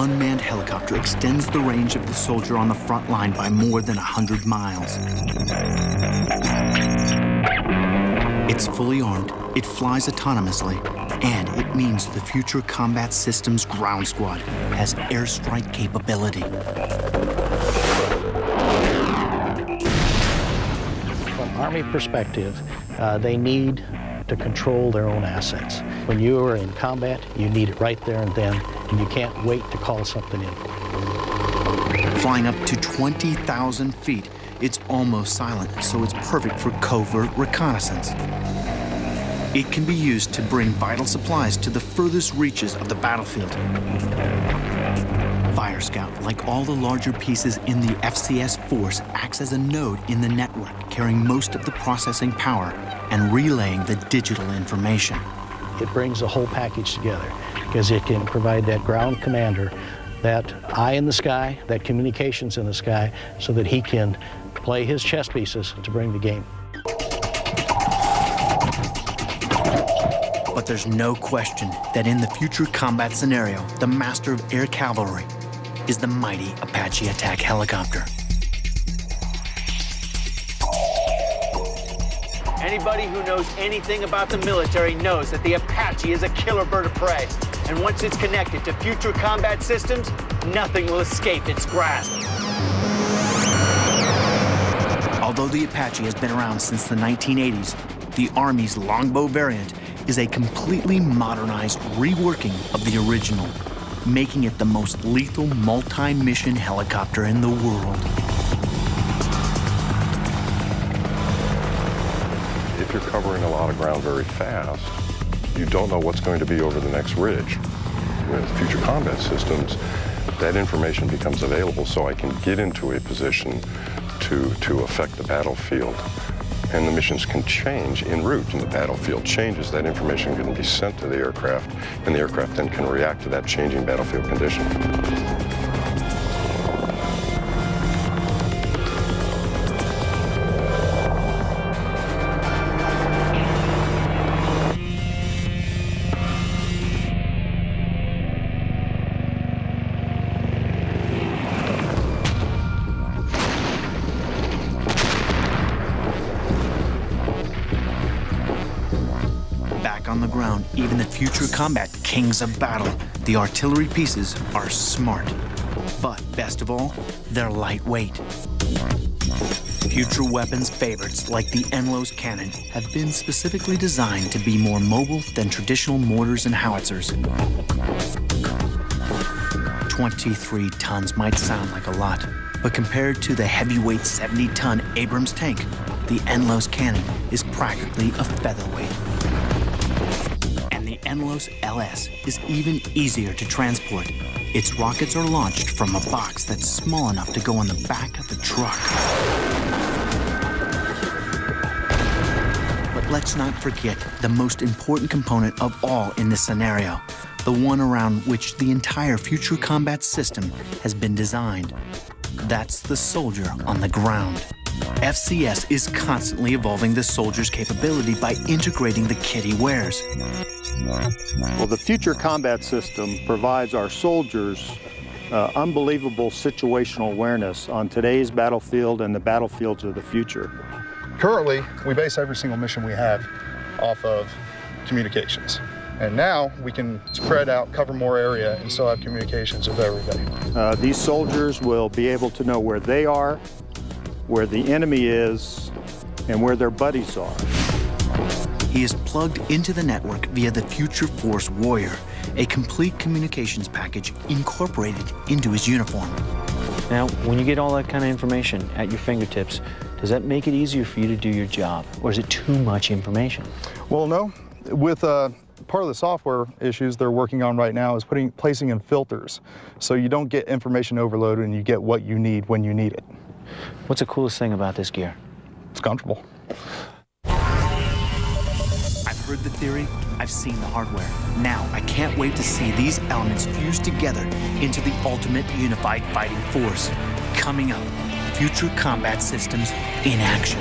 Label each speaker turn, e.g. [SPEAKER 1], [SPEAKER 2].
[SPEAKER 1] unmanned helicopter extends the range of the soldier on the front line by more than 100 miles. It's fully armed, it flies autonomously, and it means the Future Combat Systems Ground Squad has airstrike capability.
[SPEAKER 2] From Army perspective, they need to control their own assets. When you are in combat, you need it right there and then, and you can't wait to call something in.
[SPEAKER 1] Flying up to 20,000 feet, it's almost silent, so it's perfect for covert reconnaissance. It can be used to bring vital supplies to the furthest reaches of the battlefield. Fire Scout, like all the larger pieces in the FCS force, acts as a node in the network, carrying most of the processing power and relaying the digital information.
[SPEAKER 2] It brings the whole package together because it can provide that ground commander, that eye in the sky, that communications in the sky, so that he can play his chess pieces to bring the game.
[SPEAKER 1] But there's no question that in the future combat scenario, the master of air cavalry is the mighty Apache attack helicopter.
[SPEAKER 3] Anybody who knows anything about the military knows that the Apache is a killer bird of prey. And once it's connected to future combat systems, nothing will escape its grasp.
[SPEAKER 1] Although the Apache has been around since the 1980s, the Army's longbow variant is a completely modernized reworking of the original, making it the most lethal multi-mission helicopter in the world.
[SPEAKER 4] If you're covering a lot of ground very fast, you don't know what's going to be over the next ridge. With future combat systems, that information becomes available so I can get into a position to affect the battlefield. And the missions can change en route, and the battlefield changes. That information can be sent to the aircraft, and the aircraft then can react to that changing battlefield condition.
[SPEAKER 1] On the ground, even the future combat kings of battle, the artillery pieces are smart. But best of all, they're lightweight. Future weapons favorites like the Enlos cannon have been specifically designed to be more mobile than traditional mortars and howitzers. 23 tons might sound like a lot, but compared to the heavyweight 70-ton Abrams tank, the Enlos cannon is practically a featherweight. Enlos LS is even easier to transport. Its rockets are launched from a box that's small enough to go on the back of the truck. But let's not forget the most important component of all in this scenario, the one around which the entire future combat system has been designed. That's the soldier on the ground. FCS is constantly evolving the soldier's capability by integrating the kit he wears.
[SPEAKER 5] Well, the future combat system provides our soldiers unbelievable situational awareness on today's battlefield and the battlefields of the future.
[SPEAKER 6] Currently, we base every single mission we have off of communications. And now we can spread out, cover more area, and still have communications with everybody.
[SPEAKER 5] These soldiers will be able to know where they are, where the enemy is, and where their buddies are.
[SPEAKER 1] He is plugged into the network via the Future Force Warrior, a complete communications package incorporated into his uniform.
[SPEAKER 7] Now, when you get all that kind of information at your fingertips, does that make it easier for you to do your job, or is it too much information?
[SPEAKER 6] Well, no. With part of the software issues they're working on right now is placing in filters, so you don't get information overloaded and you get what you need when you need it.
[SPEAKER 7] What's the coolest thing about this gear?
[SPEAKER 6] It's comfortable.
[SPEAKER 1] I've heard the theory, I've seen the hardware. Now, I can't wait to see these elements fused together into the ultimate unified fighting force. Coming up, Future Combat Systems in action.